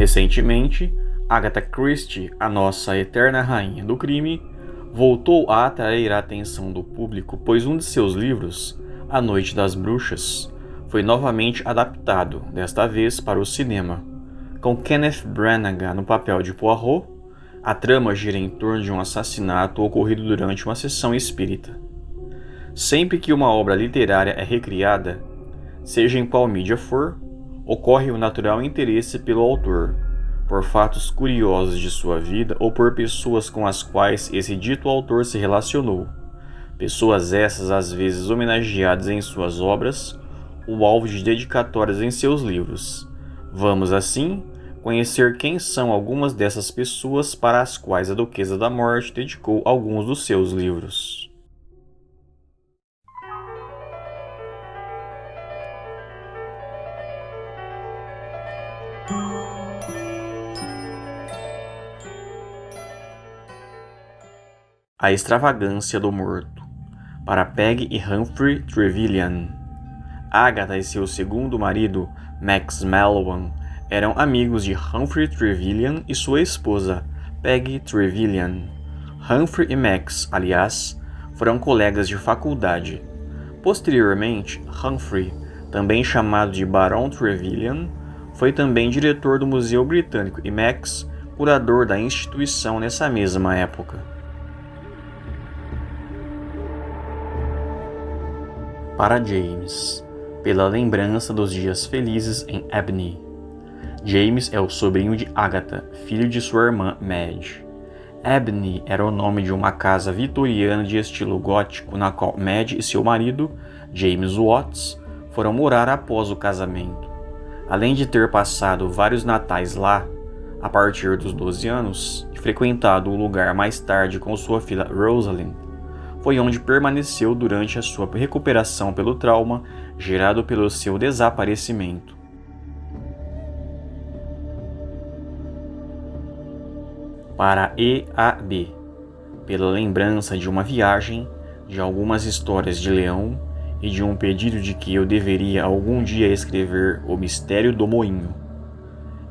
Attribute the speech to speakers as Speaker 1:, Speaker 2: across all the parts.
Speaker 1: Recentemente, Agatha Christie, a nossa eterna rainha do crime, voltou a atrair a atenção do público, pois um de seus livros, A Noite das Bruxas, foi novamente adaptado, desta vez para o cinema. Com Kenneth Branagh no papel de Poirot, a trama gira em torno de um assassinato ocorrido durante uma sessão espírita. Sempre que uma obra literária é recriada, seja em qual mídia for, ocorre o natural interesse pelo autor, por fatos curiosos de sua vida ou por pessoas com as quais esse dito autor se relacionou. Pessoas essas às vezes homenageadas em suas obras, o alvo de dedicatórias em seus livros. Vamos, assim, conhecer quem são algumas dessas pessoas para as quais a Duquesa da Morte dedicou alguns dos seus livros. A Extravagância do Morto, para Peggy e Humphrey Trevelyan. Agatha e seu segundo marido, Max Mallowan, eram amigos de Humphrey Trevelyan e sua esposa, Peggy Trevelyan. Humphrey e Max, aliás, foram colegas de faculdade. Posteriormente, Humphrey, também chamado de Barão Trevelyan, foi também diretor do Museu Britânico e Max, curador da instituição nessa mesma época. Para James, pela lembrança dos dias felizes em Ebony. James é o sobrinho de Agatha, filho de sua irmã Madge. Ebony era o nome de uma casa vitoriana de estilo gótico na qual Madge e seu marido, James Watts, foram morar após o casamento. Além de ter passado vários natais lá, a partir dos 12 anos, e frequentado o lugar mais tarde com sua filha Rosalind, foi onde permaneceu durante a sua recuperação pelo trauma gerado pelo seu desaparecimento. Para E.A.B., pela lembrança de uma viagem, de algumas histórias de Leão e de um pedido de que eu deveria algum dia escrever O Mistério do Moinho.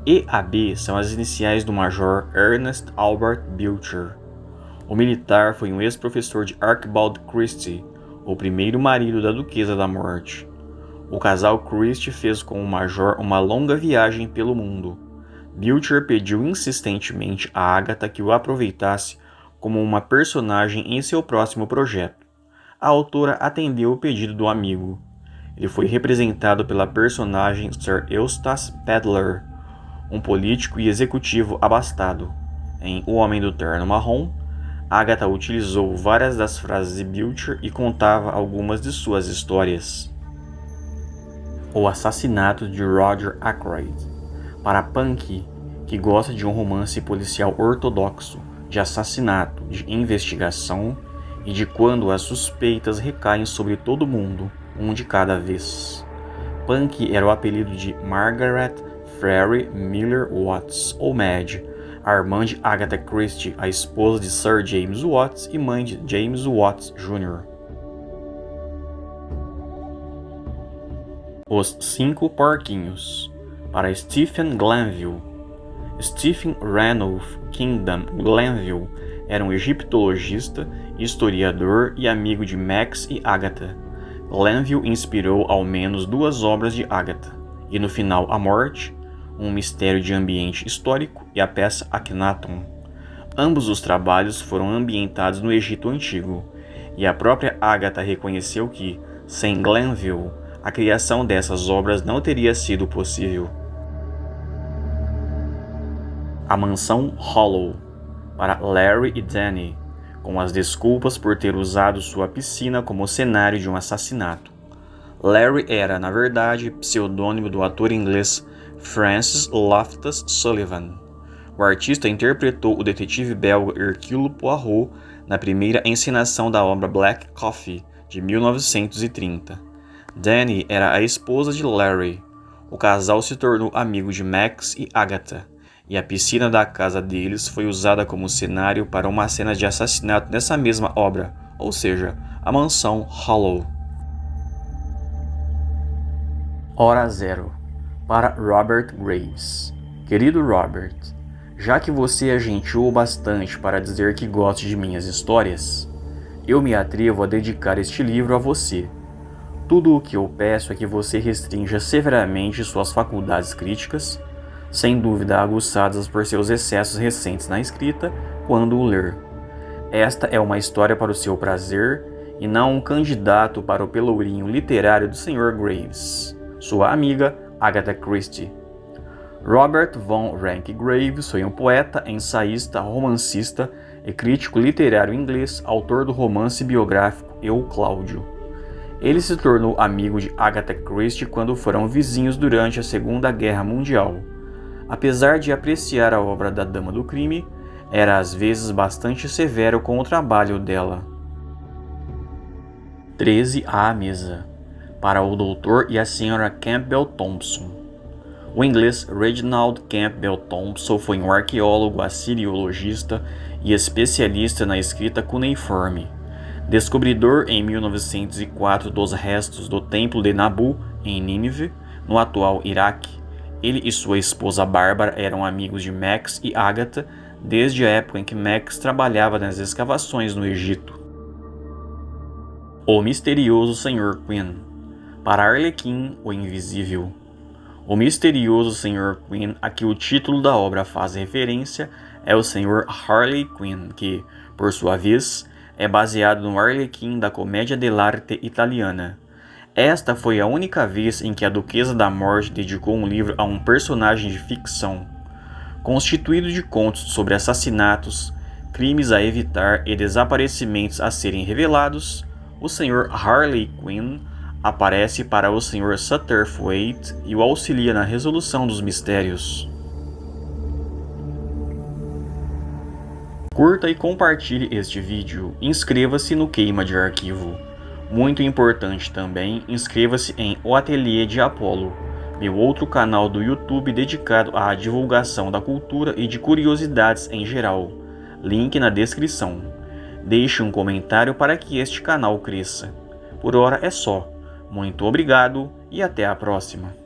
Speaker 1: E.A.B. são as iniciais do Major Ernest Albert Belcher. O militar foi um ex-professor de Archibald Christie, o primeiro marido da Duquesa da Morte. O casal Christie fez com o Major uma longa viagem pelo mundo. Belcher pediu insistentemente a Agatha que o aproveitasse como uma personagem em seu próximo projeto. A autora atendeu o pedido do amigo. Ele foi representado pela personagem Sir Eustace Pedler, um político e executivo abastado. Em O Homem do Terno Marrom, Agatha utilizou várias das frases de Belcher e contava algumas de suas histórias. O Assassinato de Roger Ackroyd, para Punky, que gosta de um romance policial ortodoxo, de assassinato, de investigação e de quando as suspeitas recaem sobre todo mundo, um de cada vez. Punky era o apelido de Margaret Frary Miller Watts, ou Madge, a irmã de Agatha Christie, a esposa de Sir James Watts e mãe de James Watts Jr. Os 5 Porquinhos, para Stephen Glanville. Stephen Ranulph Kingdom Glanville era um egiptologista, historiador e amigo de Max e Agatha. Glanville inspirou ao menos 2 obras de Agatha, e no final A Morte, um mistério de ambiente histórico, e a peça Akhenaton. Ambos os trabalhos foram ambientados no Egito Antigo, e a própria Agatha reconheceu que, sem Glanville, a criação dessas obras não teria sido possível. A Mansão Hollow, para Larry e Danny, com as desculpas por ter usado sua piscina como cenário de um assassinato. Larry era, na verdade, pseudônimo do ator inglês Francis Loftus Sullivan. O artista interpretou o detetive belga Hercule Poirot na primeira encenação da obra Black Coffee, de 1930. Danny era a esposa de Larry. O casal se tornou amigo de Max e Agatha, e a piscina da casa deles foi usada como cenário para uma cena de assassinato nessa mesma obra, ou seja, a Mansão Hollow. Hora Zero, para Robert Graves, Querido Robert, já que você é gentil o bastante para dizer que gosta de minhas histórias, eu me atrevo a dedicar este livro a você. Tudo o que eu peço é que você restrinja severamente suas faculdades críticas, sem dúvida aguçadas por seus excessos recentes na escrita, quando o ler. Esta é uma história para o seu prazer e não um candidato para o pelourinho literário do Sr. Graves, sua amiga Agatha Christie. Robert von Ranke Graves foi um poeta, ensaísta, romancista e crítico literário inglês, autor do romance biográfico Eu, Cláudio. Ele se tornou amigo de Agatha Christie quando foram vizinhos durante a Segunda Guerra Mundial. Apesar de apreciar a obra da Dama do Crime, era às vezes bastante severo com o trabalho dela. 13 à mesa. Para o Dr. e a Sra. Campbell Thompson. O inglês Reginald Campbell Thompson foi um arqueólogo, assiriologista e especialista na escrita cuneiforme. Descobridor em 1904 dos restos do Templo de Nabu, em Nínive, no atual Iraque, ele e sua esposa Bárbara eram amigos de Max e Agatha desde a época em que Max trabalhava nas escavações no Egito. O misterioso Sr. Quinn. Para Arlequim, o invisível. O misterioso Sr. Quinn, a que o título da obra faz referência, é o Sr. Harley Quinn, que, por sua vez, é baseado no Arlequim da comédia dell'arte italiana. Esta foi a única vez em que a Duquesa da Morte dedicou um livro a um personagem de ficção. Constituído de contos sobre assassinatos, crimes a evitar e desaparecimentos a serem revelados, o Sr. Harley Quinn aparece para o Sr. Satterthwaite e o auxilia na resolução dos mistérios. Curta e compartilhe este vídeo. Inscreva-se no Queima de Arquivo. Muito importante também, inscreva-se em O Ateliê de Apolo, meu outro canal do YouTube dedicado à divulgação da cultura e de curiosidades em geral. Link na descrição. Deixe um comentário para que este canal cresça. Por hora é só. Muito obrigado e até a próxima.